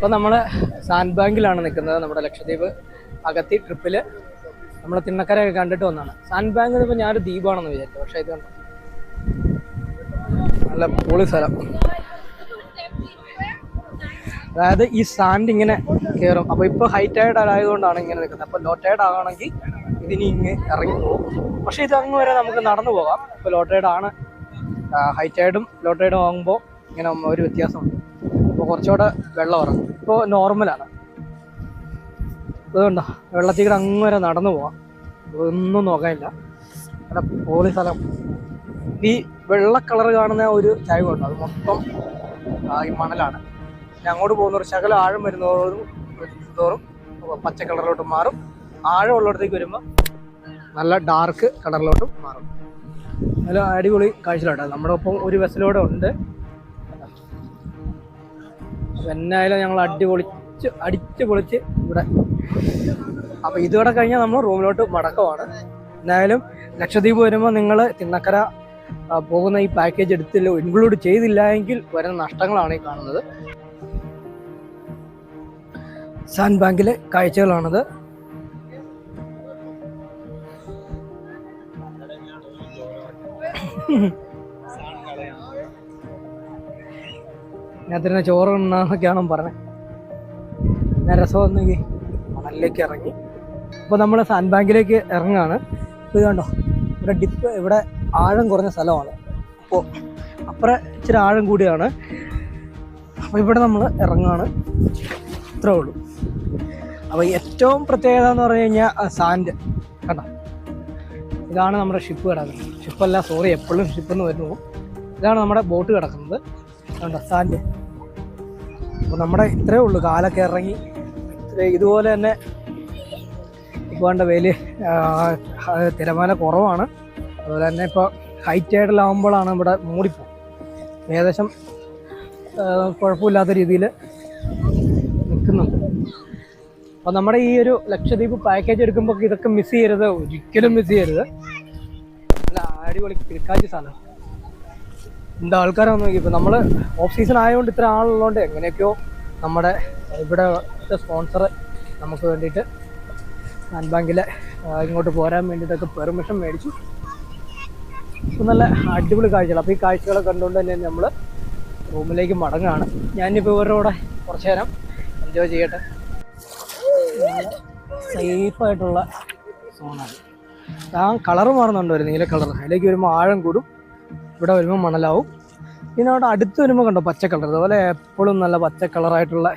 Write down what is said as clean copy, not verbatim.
ഇപ്പോൾ നമ്മൾ സാൻഡ് ബാങ്കിലാണ് നിൽക്കുന്നത്. നമ്മുടെ ലക്ഷദ്വീപ് അഗത്തി ട്രിപ്പിൽ നമ്മൾ തിണ്ണക്കരയൊക്കെ കണ്ടിട്ട് വന്നതാണ്. സാൻഡ് ബാങ്ക് ഇപ്പോൾ ഞാനൊരു ദ്വീപാണെന്ന് വിചാരിച്ചു, പക്ഷേ ഇത് കണ്ടോ നല്ല പൊളി സ്ഥലം. അതായത് ഈ സാൻഡ് ഇങ്ങനെ കയറും. അപ്പോൾ ഇപ്പോൾ ഹൈ ടൈഡ് ആയതുകൊണ്ടാണ് ഇങ്ങനെ നിൽക്കുന്നത്. അപ്പോൾ ലോ ടൈഡ് ആകണമെങ്കിൽ ഇതിനി ഇങ്ങ് ഇറങ്ങി പോകും. പക്ഷേ ഇത് അങ്ങ് വരെ നമുക്ക് നടന്നു പോകാം. ഇപ്പോൾ ലോ ടൈഡ് ആണ്. ഹൈ ടൈഡും ലോ ടൈഡും ആകുമ്പോൾ ഇങ്ങനെ ഒരു വ്യത്യാസമുണ്ട്. അപ്പോൾ കുറച്ചുകൂടെ വെള്ളം ഇറങ്ങും. ഇപ്പോൾ നോർമലാണ്. അതുകൊണ്ടോ വെള്ളത്തിൽ കൂടെ അങ്ങ് വരെ നടന്നു പോകാം. ഒന്നും നോക്കാനില്ല. അവിടെ പോളി സ്ഥലം. ഈ വെള്ള കളർ കാണുന്ന ഒരു ചായവുണ്ട്, അത് മൊത്തം ഈ മണലാണ്. പിന്നെ അങ്ങോട്ട് പോകുന്ന ഒരു ശകലം ആഴം വരുന്നതോറും പച്ച കളറിലോട്ട് മാറും. ആഴം ഉള്ളിടത്തേക്ക് വരുമ്പോൾ നല്ല ഡാർക്ക് കളറിലോട്ടും മാറും. നല്ല അടിപൊളി കാഴ്ചയിലോട്ടെ. നമ്മുടെ ഒപ്പം ഒരു വെസലോടെ ഉണ്ട്. എന്നായാലും ഞങ്ങൾ അടിച്ച് പൊളിച്ച് ഇവിടെ. അപ്പോൾ ഇതോടെ കഴിഞ്ഞാൽ നമ്മൾ റൂമിലോട്ട് മടക്കമാണ്. എന്നായാലും ലക്ഷദ്വീപ് വരുമ്പോൾ നിങ്ങൾ തിണ്ണക്കര പോകുന്ന ഈ പാക്കേജ് ഇൻക്ലൂഡ് ചെയ്തില്ല എങ്കിൽ വരുന്ന നഷ്ടങ്ങളാണ് ഈ കാണുന്നത്. സാൻഡ് ബാങ്കിലെ കാഴ്ചകളാണത്. ഇതിനകത്ത് ചോറ് ഉണ്ണാന്നൊക്കെയാണ് പറഞ്ഞത്. ഞാൻ രസമൊന്നെങ്കിൽ മണലിലേക്ക് ഇറങ്ങി. അപ്പോൾ നമ്മൾ സാൻഡ് ബാങ്കിലേക്ക് ഇറങ്ങുകയാണ്. ഇത് കണ്ടോ, ഇവിടെ ഇവിടെ ആഴം കുറഞ്ഞ സ്ഥലമാണ്. അപ്പോൾ അപ്പുറം ഇച്ചിരി ആഴം കൂടിയാണ്. അപ്പോൾ ഇവിടെ നമ്മൾ ഇറങ്ങുകയാണ്. ഇത്രേ ഉള്ളൂ. അപ്പോൾ ഏറ്റവും പ്രത്യേകത എന്ന് പറഞ്ഞു കഴിഞ്ഞാൽ സാൻഡ് കണ്ടോ. ഇതാണ് നമ്മുടെ ഷിപ്പ് കിടക്കുന്നത്. ഷിപ്പല്ല, സോറി, എപ്പോഴും ഷിപ്പെന്ന് വരുന്നു. ഇതാണ് നമ്മുടെ ബോട്ട് കിടക്കുന്നത്. കണ്ടോ സാൻഡ്. അപ്പോൾ നമ്മുടെ ഇത്രയേ ഉള്ളൂ. കാലൊക്കെ ഇറങ്ങി ഇതുപോലെ തന്നെ. ഇപ്പോൾ വേണ്ട വലിയ തിരമാല കുറവാണ്. അതുപോലെ തന്നെ ഇപ്പോൾ ഹൈ ടൈഡിലാവുമ്പോഴാണ് ഇവിടെ മൂടിപ്പോകും. ഏകദേശം കുഴപ്പമില്ലാത്ത രീതിയിൽ നിൽക്കുന്നുണ്ട്. അപ്പോൾ നമ്മുടെ ഈ ഒരു ലക്ഷദ്വീപ് പാക്കേജ് എടുക്കുമ്പോൾ ഇതൊക്കെ മിസ് ചെയ്യരുത്, ഒരിക്കലും മിസ് ചെയ്യരുത്. നല്ല അടിപൊളി കിടക്കാച്ചി സ്ഥലം. എന്താ ആൾക്കാരാന്ന് നോക്കി. ഇപ്പോൾ നമ്മൾ ഓഫ് സീസൺ ആയതുകൊണ്ട് ഇത്ര ആളുള്ളതുകൊണ്ട് എങ്ങനെയൊക്കെയോ നമ്മുടെ ഇവിടെ സ്പോൺസർ നമുക്ക് വേണ്ടിയിട്ട് സാൻഡ് ബാങ്കിൽ ഇങ്ങോട്ട് പോരാൻ വേണ്ടിയിട്ടൊക്കെ പെർമിഷൻ മേടിച്ചു. അപ്പോൾ നല്ല അടിപൊളി കാഴ്ചകൾ. അപ്പോൾ ഈ കാഴ്ചകളെ കണ്ടുകൊണ്ട് തന്നെ നമ്മൾ റൂമിലേക്ക് മടങ്ങുകയാണ്. ഞാനിപ്പോൾ ഇവരുടെ കൂടെ കുറച്ച് നേരം എൻജോയ് ചെയ്യട്ടെ. സേഫായിട്ടുള്ള സോണാണ്. ആ കളറ് മാറുന്നുണ്ട്, ഒരു നീല കളർ. അതിലേക്ക് വരുമ്പോൾ ആഴം കൂടും, ഇവിടെ വരുമ്പോൾ മണലാവും. പിന്നെ അവിടെ അടുത്ത് വരുമ്പോൾ കണ്ടോ പച്ച കളർ. അതുപോലെ എപ്പോഴും നല്ല പച്ച കളറായിട്ടുള്ള